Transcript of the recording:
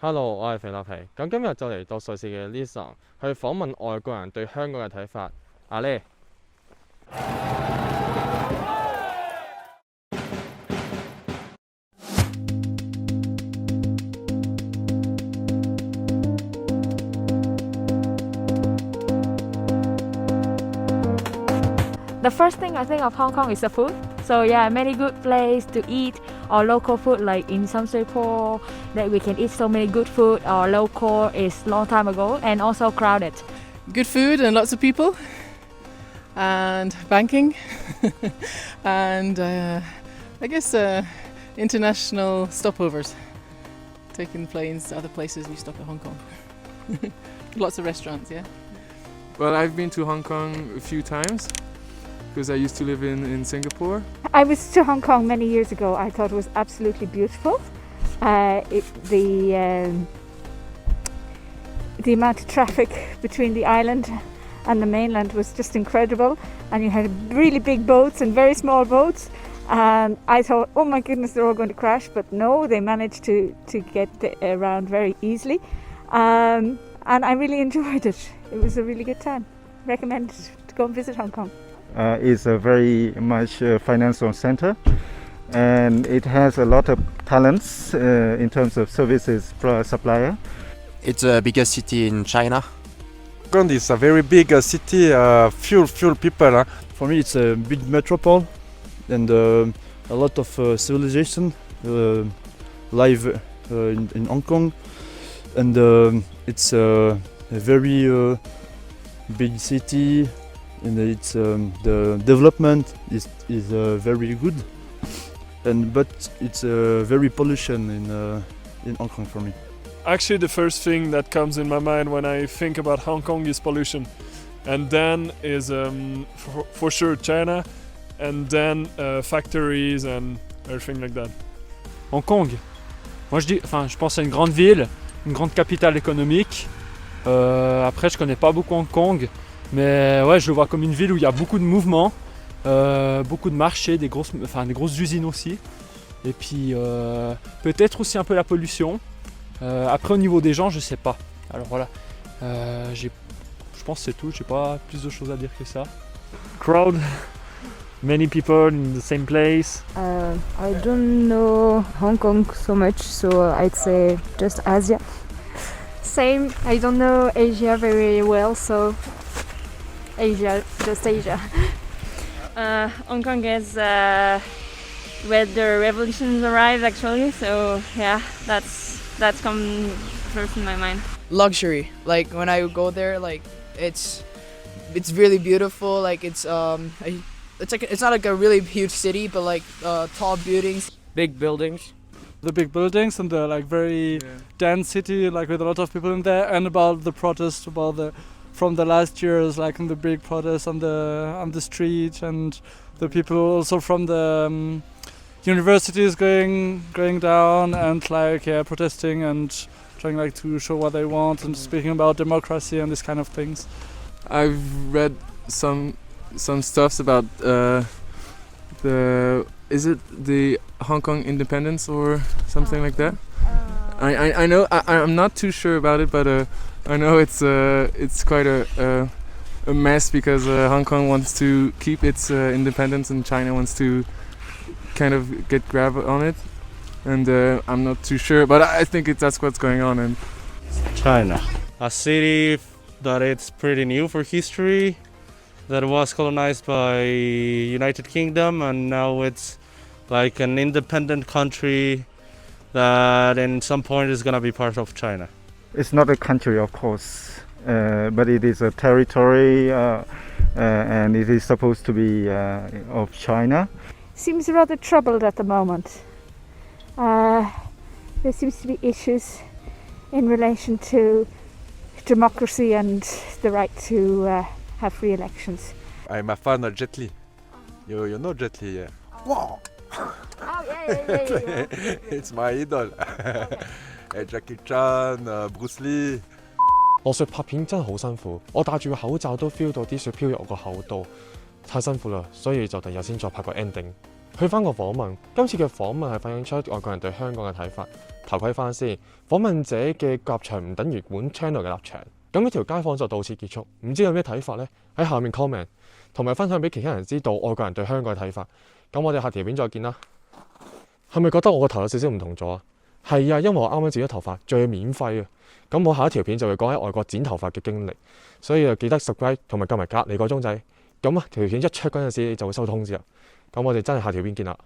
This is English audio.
Hello， 我係肥立皮。咁今日就嚟到瑞士嘅 Lisa 去訪問外國人對香港嘅睇法。阿咧。The first thing I think of Hong Kong is the food. So yeah, many good place to eat or local food like in some Singapore that we can eat so many good food or local is long time ago and also crowded. Good food and lots of people and banking and I guess international stopovers, taking planes to other places. We stop at Hong Kong. Lots of restaurants, yeah. Well, I've been to Hong Kong a few times because I used to live in Singapore. I was to Hong Kong many years ago. I thought it was absolutely beautiful. The amount of traffic between the island and the mainland was just incredible, and you had really big boats and very small boats, and I thought, oh my goodness, they're all going to crash, but no, they managed to get around very easily, and I really enjoyed it. It was a really good time. Recommend to go and visit Hong Kong. It's a very much financial center, and it has a lot of talents in terms of services supplier. It's the biggest city in China. Hong Kong is a very big city, full people. For me, it's a big metropole and a lot of civilization live in Hong Kong, and it's a very big city. And it's the development is very good, but it's very pollution in Hong Kong for me. Actually, the first thing that comes in my mind when I think about Hong Kong is pollution, and then is for sure China, and then factories and everything like that. Hong Kong, moi je pense à une grande ville, une grande capitale économique. Après, je connais pas beaucoup Hong Kong. Mais ouais, je le vois comme une ville où il y a beaucoup de mouvements, beaucoup de marchés, des grosses usines aussi. Et puis peut-être aussi un peu la pollution. Après au niveau des gens, je sais pas. Alors voilà, je pense que c'est tout, j'ai pas plus de choses à dire que ça. Crowd, many people in the same place. I don't know Hong Kong so much, so I'd say just Asia. Same, I don't know Asia very well, so Asia, just Asia. Hong Kong is where the revolution arrived actually, so yeah, that's come first in my mind. Luxury, like when I go there, like it's really beautiful. Like it's not like a really huge city, but like tall buildings, big buildings. The big buildings and the like very dense city, like with a lot of people in there, and about the protests from the last years, like in the big protests on the street, and the people also from the universities going down and like protesting and trying like to show what they want and speaking about democracy and this kind of things. I've read some stuffs about is it the Hong Kong independence or something like that? I know I'm not too sure about it, but I know it's quite a mess because Hong Kong wants to keep its independence and China wants to kind of get grab on it, and I'm not too sure, but I think that's what's going on. And China, a city that it's pretty new for history, that was colonized by United Kingdom, and now it's like an independent country that in some point is going to be part of China. It's not a country, of course, but it is a territory, and it is supposed to be of China. Seems rather troubled at the moment. There seems to be issues in relation to democracy and the right to have free elections. I'm a fan of Jet Li. You know Jet Li, yeah? Wow! Oh yeah. It's my idol. Jackie Chan, Bruce Lee. 落雪拍片真係好辛苦，我戴住個口罩都 feel 到啲雪飄入我個口度，太辛苦啦，所以就第日先再拍個 ending。去翻個訪問，今次嘅訪問係反映出外國人對香港嘅睇法。頭盔翻先，訪問者嘅立場唔等於本 channel 嘅立場。咁呢條街訪就到此結束。唔知有咩睇法呢？喺下面 comment 同埋分享俾其他人知道外國人對香港嘅睇法。咁我哋下條片再見啦。係咪覺得我個頭有少少唔同咗啊？係啊，因為我啱啱剪咗頭髮，仲要免費啊。咁我下一條片就會講喺外國剪頭髮嘅經歷，所以就記得 subscribe 同埋撳埋隔離個鐘仔。咁啊，條片一出嗰陣時你就會收到通知啦。咁我哋真係下條片見啦。